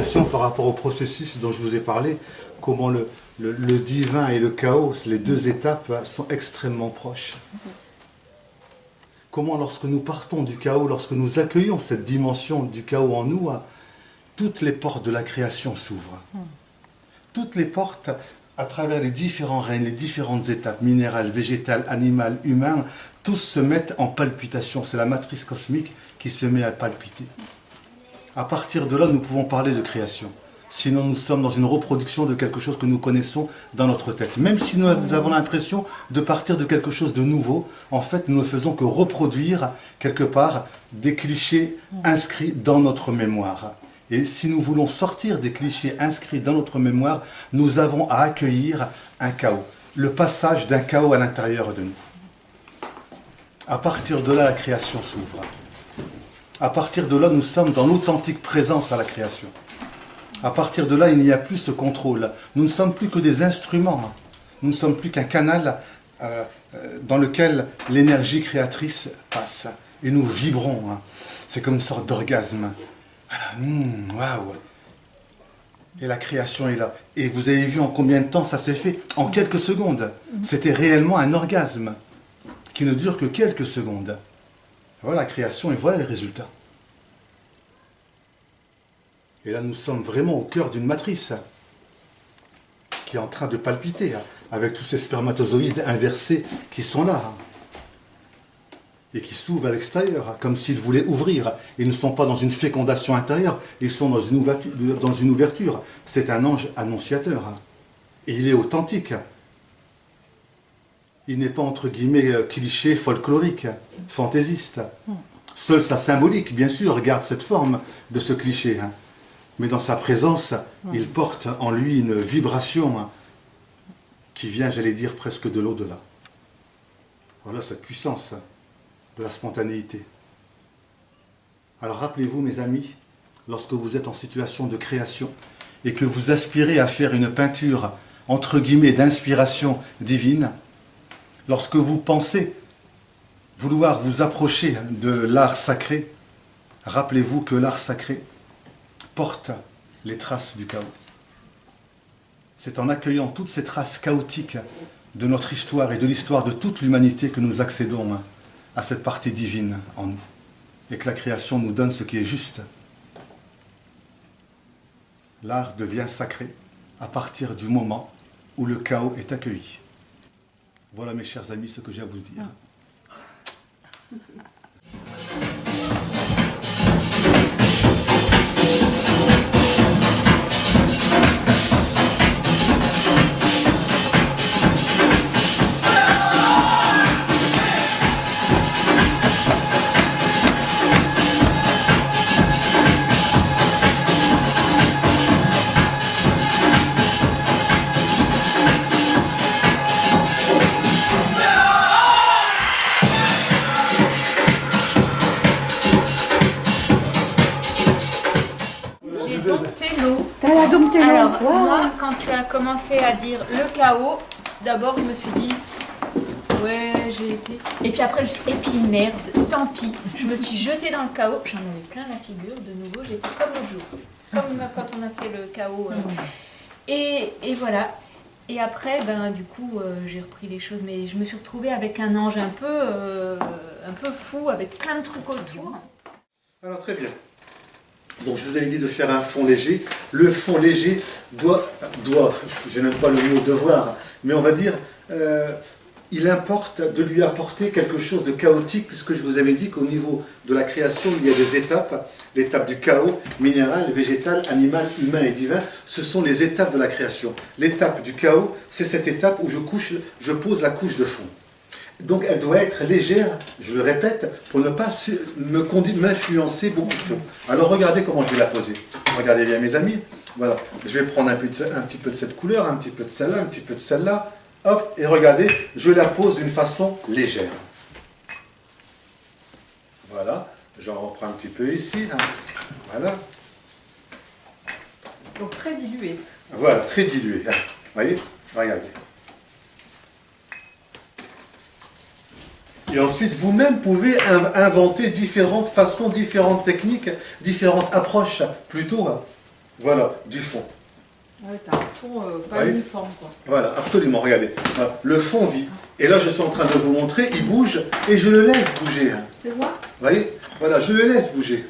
création par rapport au processus dont je vous ai parlé, comment le divin et le chaos, les deux étapes, sont extrêmement proches. Comment lorsque nous partons du chaos, lorsque nous accueillons cette dimension du chaos en nous, toutes les portes de la création s'ouvrent. Toutes les portes, à travers les différents règnes, les différentes étapes, minérales, végétales, animales, humaines, tous se mettent en palpitation. C'est la matrice cosmique qui se met à palpiter. À partir de là, nous pouvons parler de création. Sinon, nous sommes dans une reproduction de quelque chose que nous connaissons dans notre tête. Même si nous avons l'impression de partir de quelque chose de nouveau, en fait, nous ne faisons que reproduire, quelque part, des clichés inscrits dans notre mémoire. Et si nous voulons sortir des clichés inscrits dans notre mémoire, nous avons à accueillir un chaos. Le passage d'un chaos à l'intérieur de nous. À partir de là, la création s'ouvre. À partir de là, nous sommes dans l'authentique présence à la création. À partir de là, il n'y a plus ce contrôle. Nous ne sommes plus que des instruments. Nous ne sommes plus qu'un canal dans lequel l'énergie créatrice passe. Et nous vibrons. C'est comme une sorte d'orgasme. Waouh! Et la création est là. Et vous avez vu en combien de temps ça s'est fait? En quelques secondes. C'était réellement un orgasme qui ne dure que quelques secondes. Voilà la création et voilà les résultats. Et là, nous sommes vraiment au cœur d'une matrice qui est en train de palpiter, avec tous ces spermatozoïdes inversés qui sont là, et qui s'ouvrent à l'extérieur, comme s'ils voulaient ouvrir. Ils ne sont pas dans une fécondation intérieure, ils sont dans une ouverture. C'est un ange annonciateur, et il est authentique. Il n'est pas, entre guillemets, cliché, folklorique, fantaisiste. Seule sa symbolique, bien sûr, garde cette forme de ce cliché. Mais dans sa présence, il porte en lui une vibration qui vient, j'allais dire, presque de l'au-delà. Voilà cette puissance de la spontanéité. Alors rappelez-vous, mes amis, lorsque vous êtes en situation de création et que vous aspirez à faire une peinture, entre guillemets, d'inspiration divine, lorsque vous pensez vouloir vous approcher de l'art sacré, rappelez-vous que l'art sacré porte les traces du chaos. C'est en accueillant toutes ces traces chaotiques de notre histoire et de l'histoire de toute l'humanité que nous accédons à cette partie divine en nous. Et que la création nous donne ce qui est juste. L'art devient sacré à partir du moment où le chaos est accueilli. Voilà, mes chers amis, ce que j'ai à vous dire. Alors, moi, quand tu as commencé à dire le chaos, d'abord je me suis dit, ouais, j'ai été... Et puis après, et puis merde, tant pis. Je me suis jetée dans le chaos, j'en avais plein la figure, de nouveau, j'étais comme l'autre jour. Comme quand on a fait le chaos. Et voilà. Et après, du coup, j'ai repris les choses, mais je me suis retrouvée avec un ange un peu fou, avec plein de trucs autour. Alors, très bien. Donc je vous avais dit de faire un fond léger. Le fond léger doit, je n'aime pas le mot devoir, mais on va dire, il importe de lui apporter quelque chose de chaotique, puisque je vous avais dit qu'au niveau de la création, il y a des étapes. L'étape du chaos, minéral, végétal, animal, humain et divin, ce sont les étapes de la création. L'étape du chaos, c'est cette étape où je pose la couche de fond. Donc elle doit être légère, je le répète, pour ne pas m'influencer beaucoup trop. Alors regardez comment je vais la poser. Regardez bien mes amis. Voilà, je vais prendre un petit peu de cette couleur, un petit peu de celle-là, un petit peu de celle-là. Hop, et regardez, je la pose d'une façon légère. Voilà, j'en reprends un petit peu ici. Voilà. Donc très dilué. Voilà, très dilué. Vous voyez, regardez. Et ensuite, vous-même pouvez inventer différentes façons, différentes techniques, différentes approches, plutôt, Voilà, du fond. Ouais, t'as un fond pas uniforme, quoi. Voilà, absolument, regardez. Voilà, le fond vit. Et là, je suis en train de vous montrer, il bouge et je le laisse bouger. Tu vois? Vous voyez? Voilà, je le laisse bouger.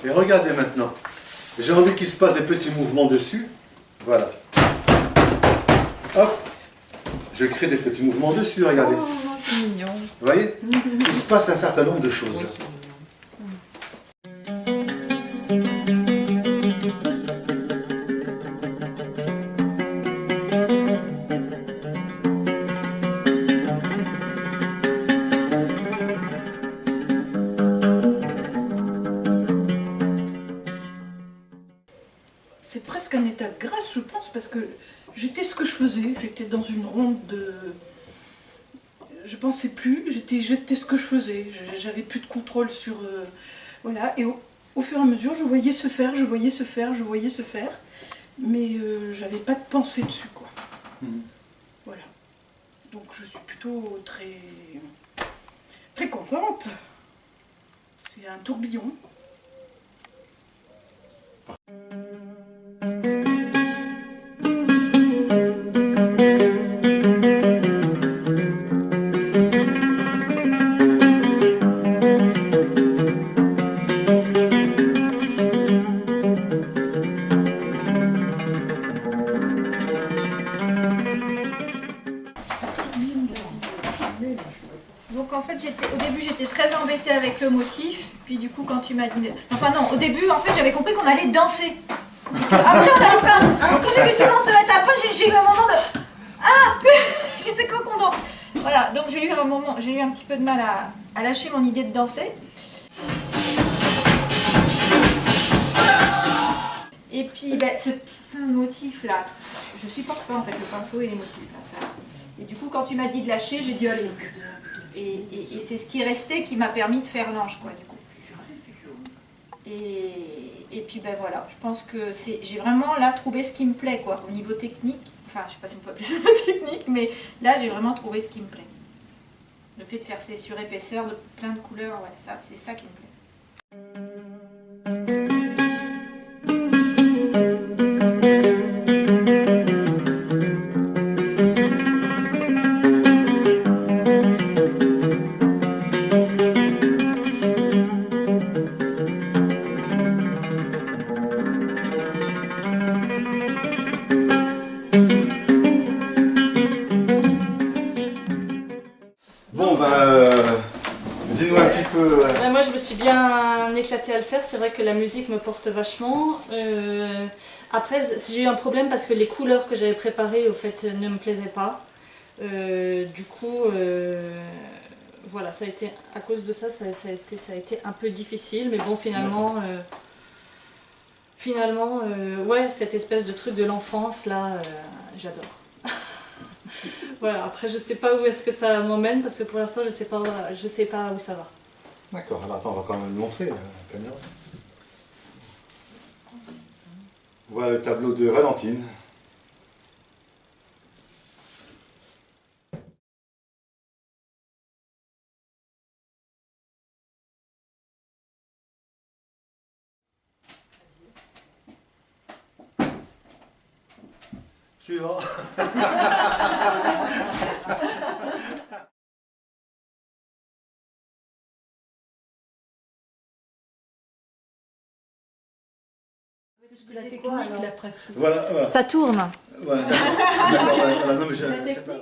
Et regardez maintenant, j'ai envie qu'il se passe des petits mouvements dessus. Voilà. Hop, je crée des petits mouvements dessus, regardez. Oh, c'est mignon. Vous voyez? Il se passe un certain nombre de choses. Ouais, c'est mignon. C'est presque un état de grâce, je pense, parce que j'étais ce que je faisais. J'étais dans une ronde de... Je pensais plus, j'étais ce que je faisais. J'avais plus de contrôle sur... voilà, et au fur et à mesure, je voyais se faire, je voyais se faire, je voyais se faire. Mais j'avais pas de pensée dessus, quoi. Voilà. Donc je suis plutôt très contente. C'est un tourbillon. Donc en fait, au début j'étais très embêtée avec le motif, puis du coup quand tu m'as dit... Enfin non, au début en fait j'avais compris qu'on allait danser. Après on allait pas... Donc quand j'ai vu tout le monde se mettre à pas, j'ai eu un moment de... Ah c'est quand qu'on danse. Voilà, donc j'ai eu un moment, j'ai eu un petit peu de mal à lâcher mon idée de danser. Et puis ben, ce motif là, je supporte pas en fait le pinceau et les motifs là. Ça. Et du coup quand tu m'as dit de lâcher, j'ai dit allez. Et c'est ce qui restait qui m'a permis de faire l'ange, quoi, du coup. Et puis, ben voilà, je pense que j'ai vraiment là trouvé ce qui me plaît, quoi, au niveau technique. Enfin, je sais pas si on peut appeler ça technique, mais là, j'ai vraiment trouvé ce qui me plaît. Le fait de faire ces surépaisseurs de plein de couleurs, ouais, ça, c'est ça qui me plaît. Bon, dis-nous un petit peu... Moi je me suis bien éclatée à le faire, c'est vrai que la musique me porte vachement. Après j'ai eu un problème parce que les couleurs que j'avais préparées au fait ne me plaisaient pas. Du coup, voilà, ça a été, à cause de ça, ça a été un peu difficile, mais bon finalement, ouais, cette espèce de truc de l'enfance là, j'adore. Voilà, après je sais pas où est-ce que ça m'emmène parce que pour l'instant je sais pas où ça va. D'accord, alors attends, on va quand même le montrer, la caméra. Voilà le tableau de Valentine. Suivant. La technique, la pratique. Voilà, voilà. Ça tourne. Voilà, d'accord. D'accord, voilà, non, mais je sais pas.